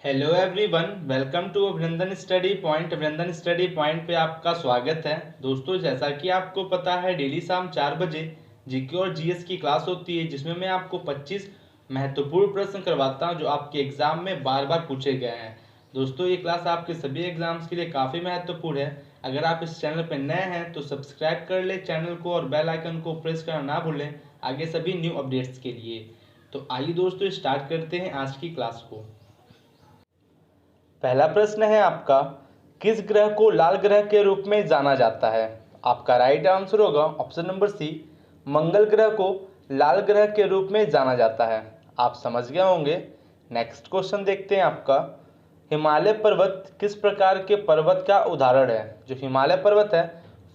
Hello everyone, welcome to अभिनंदन study point. अभिनंदन study point पे आपका स्वागत है। दोस्तों, जैसा कि आपको पता है, डेली शाम 4 बजे जीके और जीएस की क्लास होती है, जिसमें मैं आपको 25 महत्वपूर्ण प्रश्न करवाता हूं जो आपके एग्जाम में बार बार पूछे गए हैं। दोस्तों, ये क्लास आपके सभी एग्जाम्स के लिए काफ़ी महत्वपूर्ण है। अगर आप इस चैनल पर नए हैं तो सब्सक्राइब कर ले चैनल को और बेल आइकन को प्रेस करना ना भूलें आगे सभी न्यू अपडेट्स के लिए। तो आइए दोस्तों, स्टार्ट करते हैं आज की क्लास को। पहला प्रश्न है आपका, किस ग्रह को लाल ग्रह के रूप में जाना जाता है? आपका राइट आंसर होगा ऑप्शन नंबर सी, मंगल ग्रह को लाल ग्रह के रूप में जाना जाता है। आप समझ गए होंगे। नेक्स्ट क्वेश्चन देखते हैं आपका, हिमालय पर्वत किस प्रकार के पर्वत का उदाहरण है? जो हिमालय पर्वत है,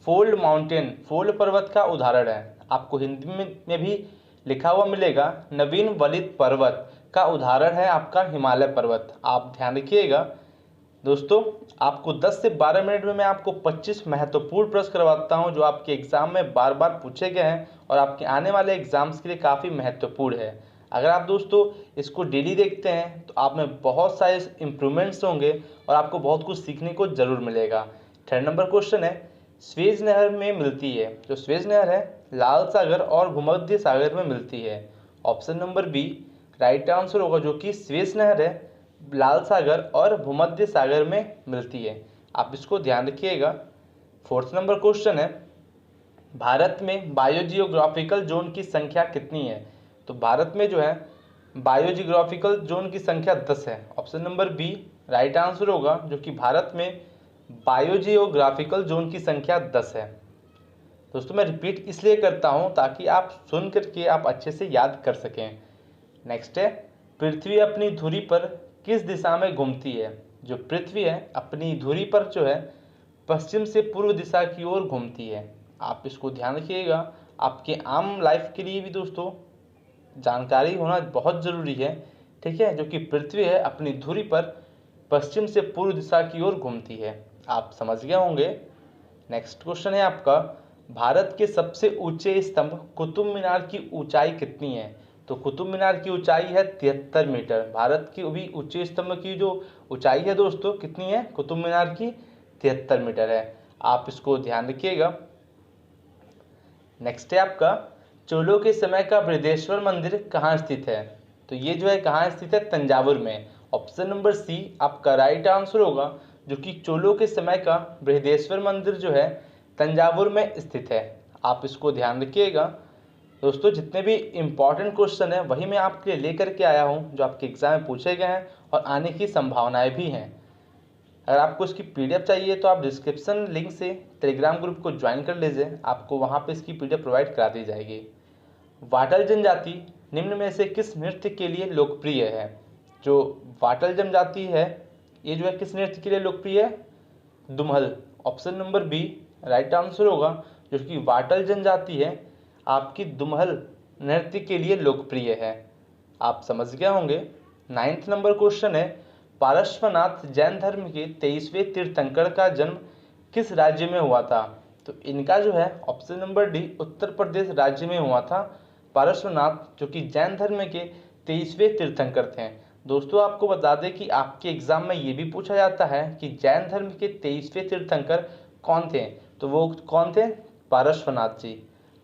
फोल्ड माउंटेन, फोल्ड पर्वत का उदाहरण है। आपको हिंदी में भी लिखा हुआ मिलेगा, नवीन वलित पर्वत का उदाहरण है आपका हिमालय पर्वत। आप ध्यान रखिएगा। दोस्तों, आपको 10 से 12 मिनट में मैं आपको 25 महत्वपूर्ण प्रश्न करवाता हूं जो आपके एग्जाम में बार बार पूछे गए हैं और आपके आने वाले एग्जाम्स के लिए काफ़ी महत्वपूर्ण है। अगर आप दोस्तों इसको डेली देखते हैं तो आप में बहुत सारे इंप्रूवमेंट्स होंगे और आपको बहुत कुछ सीखने को जरूर मिलेगा। 3rd नंबर क्वेश्चन है, स्वेज नहर में मिलती है। जो स्वेज नहर है, लाल सागर और भूमध्य सागर में मिलती है। Option number B right answer होगा, जो कि स्वेज नहर है, लाल सागर और भूमध्य सागर में मिलती है। आप इसको ध्यान रखिएगा। 4th नंबर क्वेश्चन है, भारत में बायोजियोग्राफिकल जोन की संख्या कितनी है? तो भारत में जो है बायोजियोग्राफिकल जोन की संख्या 10 है। Option number B right answer होगा, जो कि भारत में बायोजियोग्राफिकल जोन की संख्या 10 है। दोस्तों, मैं रिपीट इसलिए करता हूं ताकि आप सुन करके आप अच्छे से याद कर सकें। नेक्स्ट है, पृथ्वी अपनी धुरी पर किस दिशा में घूमती है? जो पृथ्वी है अपनी धुरी पर जो है पश्चिम से पूर्व दिशा की ओर घूमती है। आप इसको ध्यान रखिएगा। आपके आम लाइफ के लिए भी दोस्तों जानकारी होना बहुत ज़रूरी है। ठीक है, जो कि पृथ्वी है अपनी धुरी पर पश्चिम से पूर्व दिशा की ओर घूमती है। आप समझ गए होंगे। नेक्स्ट क्वेश्चन है आपका, भारत के सबसे ऊंचे स्तंभ कुतुब मीनार की ऊंचाई कितनी है? तो कुतुब मीनार की ऊंचाई है 73 मीटर। भारत की भी ऊंचे स्तंभ की जो ऊंचाई है दोस्तों कितनी है? कुतुब मीनार की 73 मीटर है। आप इसको ध्यान रखिएगा। नेक्स्ट है आपका, चोलों के समय का बृहदेश्वर मंदिर कहाँ स्थित है? तो ये जो है कहाँ स्थित है? तंजावुर में। ऑप्शन नंबर सी आपका राइट आंसर होगा, जो कि चोलों के समय का बृहदेश्वर मंदिर जो है तंजावुर में स्थित है। आप इसको ध्यान रखिएगा। दोस्तों, जितने भी इम्पॉर्टेंट क्वेश्चन हैं वही मैं आपके लिए लेकर के आया हूं जो आपके एग्जाम में पूछे गए हैं और आने की संभावनाएं भी हैं। अगर आपको इसकी पीडीएफ चाहिए तो आप डिस्क्रिप्शन लिंक से टेलीग्राम ग्रुप को ज्वाइन कर लीजिए, आपको वहां पे इसकी पीडीएफ प्रोवाइड करा दी जाएगी। वाटल जनजाति निम्न में से किस नृत्य के लिए लोकप्रिय है? जो वाटल जनजाति है ये जो है किस नृत्य के लिए लोकप्रिय है? दुमहल। Option number B right answer होगा, जो कि वाटल जनजाति है आपकी दुमहल नृत्य के लिए लोकप्रिय है। आप समझ गए होंगे। 9th नंबर क्वेश्चन है, पारश्वनाथ जैन धर्म के 23वें तीर्थंकर का जन्म किस राज्य में हुआ था? तो इनका जो है option number D Uttar Pradesh राज्य में हुआ था। पारश्वनाथ जो कि जैन धर्म के 23वें तीर्थंकर थे। दोस्तों, आपको बता दें कि आपके एग्जाम में ये भी पूछा जाता है कि जैन धर्म के 23वें तीर्थंकर कौन थे? तो वो कौन थे? पारश्वनाथ जी।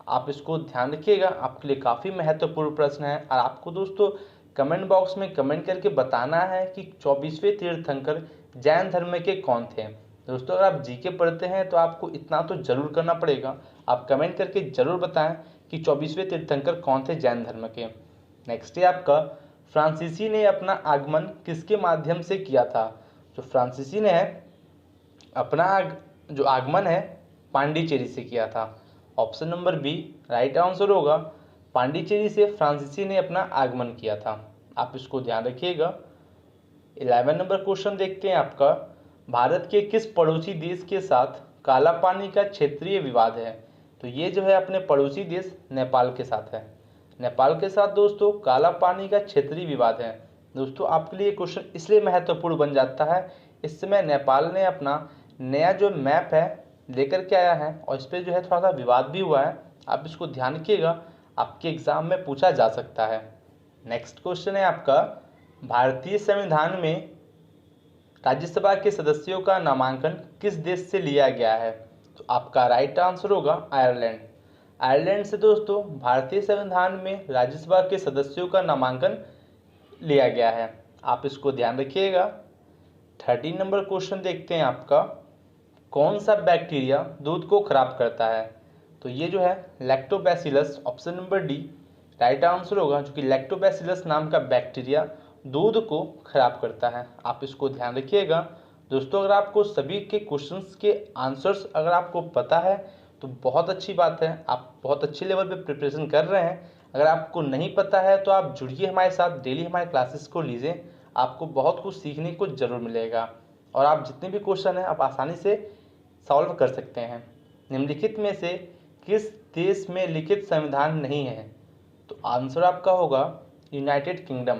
आप इसको ध्यान रखिएगा, आपके लिए काफ़ी महत्वपूर्ण प्रश्न है। और आपको दोस्तों कमेंट बॉक्स में कमेंट करके बताना है कि 24वें तीर्थंकर जैन धर्म के कौन थे। दोस्तों, अगर आप जीके पढ़ते हैं तो आपको इतना तो जरूर करना पड़ेगा, आप कमेंट करके जरूर बताएं कि 24वें तीर्थंकर कौन थे जैन धर्म के। नेक्स्ट है आपका, फ्रांसीसी ने अपना आगमन किसके माध्यम से किया था? जो फ्रांसीसी ने है अपना जो आगमन है पांडिचेरी से किया था। Option number B right answer होगा, पांडिचेरी से फ्रांसीसी ने अपना आगमन किया था। आप इसको ध्यान रखिएगा। 11 नंबर क्वेश्चन देखते हैं आपका, भारत के किस पड़ोसी देश के साथ काला पानी का क्षेत्रीय विवाद है? तो ये जो है अपने पड़ोसी देश नेपाल के साथ है। नेपाल के साथ दोस्तों काला पानी का क्षेत्रीय विवाद है। दोस्तों, आपके लिए क्वेश्चन इसलिए महत्वपूर्ण बन जाता है, इस समय नेपाल ने अपना नया जो मैप है लेकर के आया है और इस पर जो है थोड़ा सा विवाद भी हुआ है। आप इसको ध्यान रखिएगा, आपके एग्जाम में पूछा जा सकता है। नेक्स्ट क्वेश्चन है आपका, भारतीय संविधान में राज्यसभा के सदस्यों का नामांकन किस देश से लिया गया है? तो आपका राइट आंसर होगा आयरलैंड। आयरलैंड से दोस्तों भारतीय संविधान में राज्यसभा के सदस्यों का नामांकन लिया गया है, आप इसको ध्यान रखिएगा। 13 नंबर क्वेश्चन देखते हैं आपका, कौन सा बैक्टीरिया दूध को खराब करता है? तो ये जो है lactobacillus, option number D right answer होगा, जो कि लैक्टोबैसिलस नाम का बैक्टीरिया दूध को खराब करता है, आप इसको ध्यान रखिएगा। दोस्तों अगर आपको सभी के क्वेश्चंस के आंसर्स अगर आपको पता है तो बहुत अच्छी बात है, आप बहुत अच्छे लेवल पे प्रिपरेशन कर रहे हैं। अगर आपको नहीं पता है तो आप जुड़िए हमारे साथ, डेली हमारे क्लासेस को लीजिए, आपको बहुत कुछ सीखने को ज़रूर मिलेगा और आप जितने भी क्वेश्चन हैं आप आसानी से सॉल्व कर सकते हैं। निम्नलिखित में से किस देश में लिखित संविधान नहीं है? तो आंसर आपका होगा यूनाइटेड किंगडम।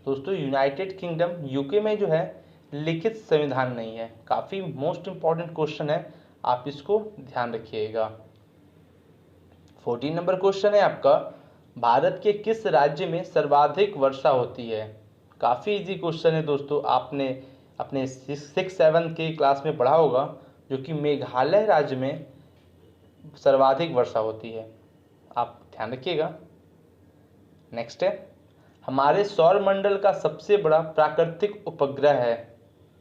दोस्तों यूनाइटेड किंगडम यूके में जो है लिखित संविधान नहीं है। काफ़ी मोस्ट इम्पॉर्टेंट क्वेश्चन है, आप इसको ध्यान रखिएगा। 14 नंबर क्वेश्चन है आपका, भारत के किस राज्य में सर्वाधिक वर्षा होती है? काफ़ी इजी क्वेश्चन है दोस्तों, आपने अपने 6-7 के क्लास में पढ़ा होगा, जो कि मेघालय राज्य में सर्वाधिक वर्षा होती है, आप ध्यान रखिएगा। नेक्स्ट है, हमारे सौर मंडल का सबसे बड़ा प्राकृतिक उपग्रह है?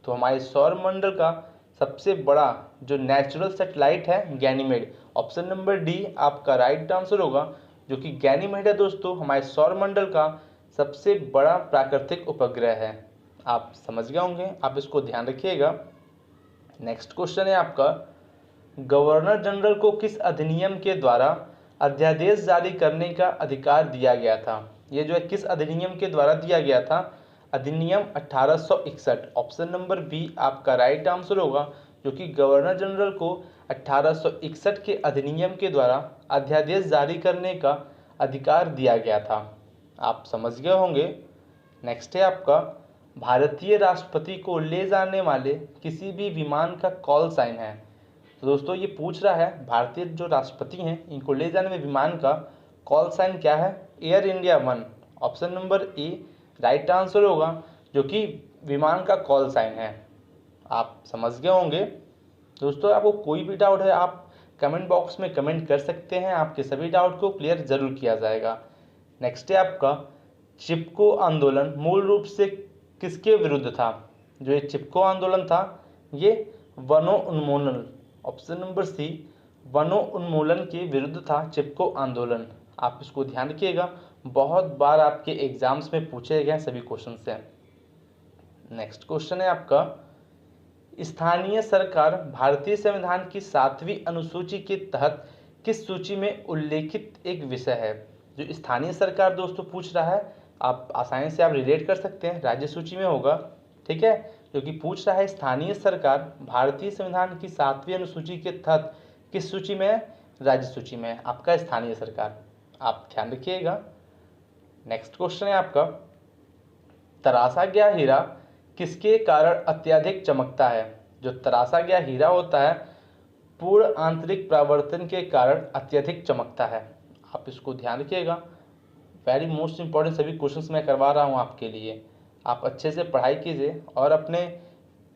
तो हमारे सौर मंडल का सबसे बड़ा जो नेचुरल सैटेलाइट है गैनीमेड, ऑप्शन नंबर डी आपका राइट आंसर होगा, जो कि गैनीमेड है दोस्तों हमारे सौर मंडल का सबसे बड़ा प्राकृतिक उपग्रह है, आप समझ गए होंगे, आप इसको ध्यान रखिएगा। नेक्स्ट क्वेश्चन है आपका, गवर्नर जनरल को किस अधिनियम के द्वारा अध्यादेश जारी करने का अधिकार दिया गया था? ये जो है किस अधिनियम के द्वारा दिया गया था? अधिनियम 1861, ऑप्शन नंबर बी आपका राइट आंसर होगा, जो कि गवर्नर जनरल को 1861 के अधिनियम के द्वारा अध्यादेश जारी करने का अधिकार दिया गया था, आप समझ गए होंगे। नेक्स्ट है आपका, भारतीय राष्ट्रपति को ले जाने वाले किसी भी विमान का कॉल साइन है? तो दोस्तों ये पूछ रहा है भारतीय जो राष्ट्रपति हैं इनको ले जाने में विमान का कॉल साइन क्या है? Air India 1, option number A right answer होगा, जो कि विमान का कॉल साइन है, आप समझ गए होंगे। दोस्तों आपको कोई भी डाउट है आप कमेंट बॉक्स में कमेंट कर सकते हैं, आपके सभी डाउट को क्लियर ज़रूर किया जाएगा। नेक्स्ट है आपका, चिपको आंदोलन मूल रूप से किसके विरुद्ध था? जो ये चिपको आंदोलन था ये वनों उन्मूलन, ऑप्शन नंबर सी वनों उन्मूलन के विरुद्ध था चिपको आंदोलन, आप इसको ध्यान रखिएगा, बहुत बार आपके एग्जाम्स में पूछे गए सभी क्वेश्चन से। नेक्स्ट क्वेश्चन है आपका, स्थानीय सरकार भारतीय संविधान की 7वीं अनुसूची के तहत किस सूची में उल्लेखित एक विषय है? जो स्थानीय सरकार दोस्तों पूछ रहा है, आप आसानी से आप रिलेट कर सकते हैं, राज्य सूची में होगा, ठीक है, जो कि पूछ रहा है स्थानीय सरकार भारतीय संविधान की 7वीं अनुसूची के तहत किस सूची में है? राज्य सूची में है आपका स्थानीय सरकार, आप ध्यान रखिएगा। नेक्स्ट क्वेश्चन है आपका, तराशा गया हीरा किसके कारण अत्यधिक चमकता है? जो तराशा गया हीरा होता है पूर्ण आंतरिक परावर्तन के कारण अत्यधिक चमकता है, आप इसको ध्यान रखिएगा। वेरी मोस्ट इंपॉर्टेंट सभी क्वेश्चंस मैं करवा रहा हूँ आपके लिए, आप अच्छे से पढ़ाई कीजिए और अपने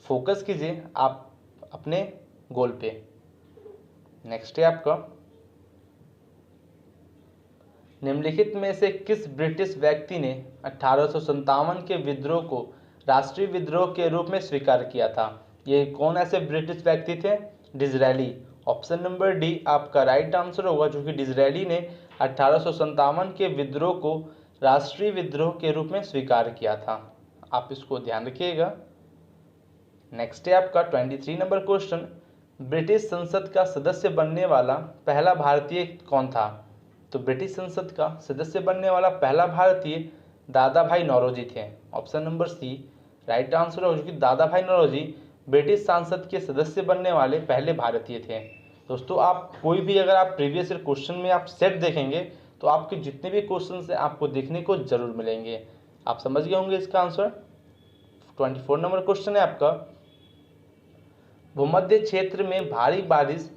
फोकस कीजिए आप अपने गोल पे। नेक्स्ट है आपका, निम्नलिखित में से किस ब्रिटिश व्यक्ति ने 1857 के विद्रोह को राष्ट्रीय विद्रोह के रूप में स्वीकार किया था? ये कौन ऐसे ब्रिटिश व्यक्ति थे? डिज़रायली, ऑप्शन नंबर डी आपका राइट आंसर होगा, जो कि डिज़रायली ने 1857 के विद्रोह को राष्ट्रीय विद्रोह के रूप में स्वीकार किया था, आप इसको ध्यान रखिएगा। नेक्स्ट है आपका 23 नंबर क्वेश्चन, ब्रिटिश संसद का सदस्य बनने वाला पहला भारतीय कौन था? तो ब्रिटिश संसद का सदस्य बनने वाला पहला भारतीय दादा भाई नौरोजी थे, option number C right answer होगा, जो कि दादा भाई नौरोजी ब्रिटिश संसद के सदस्य बनने वाले पहले भारतीय थे। दोस्तों आप कोई भी अगर आप प्रीवियस ईयर क्वेश्चन में आप सेट देखेंगे तो आपके जितने भी क्वेश्चन हैं आपको देखने को जरूर मिलेंगे, आप समझ गए होंगे इसका आंसर। 24 नंबर क्वेश्चन है आपका, भूमध्य क्षेत्र में भारी बारिश,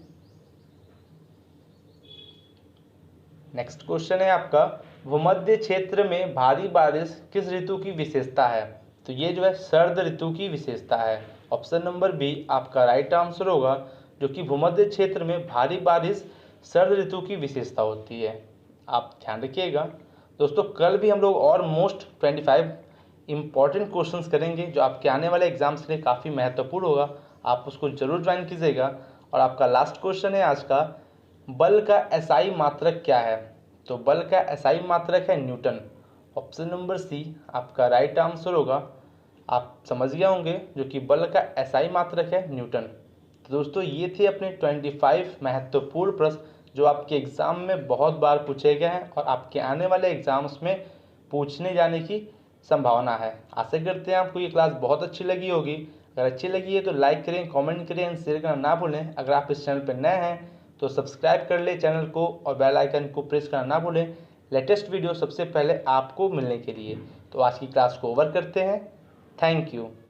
नेक्स्ट क्वेश्चन है आपका, भूमध्य क्षेत्र में भारी बारिश किस ऋतु की विशेषता है? तो ये जो है शरद ऋतु की विशेषता है। ऑप्शन नंबर बी आपका राइट आंसर होगा, जो कि भूमध्य क्षेत्र में भारी बारिश शरद ऋतु की विशेषता होती है। आप ध्यान रखिएगा दोस्तों, कल भी हम लोग और मोस्ट 25 इंपॉर्टेंट क्वेश्चंस करेंगे जो आपके आने वाले एग्जाम्स के लिए काफ़ी महत्वपूर्ण होगा। आप उसको जरूर ज्वाइन कीजिएगा। और आपका लास्ट क्वेश्चन है आज का, बल का एसआई मात्रक क्या है? तो बल का एसआई मात्रक है न्यूटन। ऑप्शन नंबर सी आपका राइट आंसर होगा। आप समझ गए होंगे जो कि बल का एसआई मात्रक है न्यूटन। तो दोस्तों ये थे अपने 25 महत्वपूर्ण प्रश्न जो आपके एग्ज़ाम में बहुत बार पूछे गए हैं और आपके आने वाले एग्जाम्स में पूछने जाने की संभावना है। आशा करते हैं आपको ये क्लास बहुत अच्छी लगी होगी। अगर अच्छी लगी है तो लाइक करें, कमेंट करें एंड शेयर करना ना भूलें। अगर आप इस चैनल पर नए हैं तो सब्सक्राइब कर ले चैनल को और बेल आइकन को प्रेस करना ना भूलें लेटेस्ट वीडियो सबसे पहले आपको मिलने के लिए। तो आज की क्लास को ओवर करते हैं। Thank you.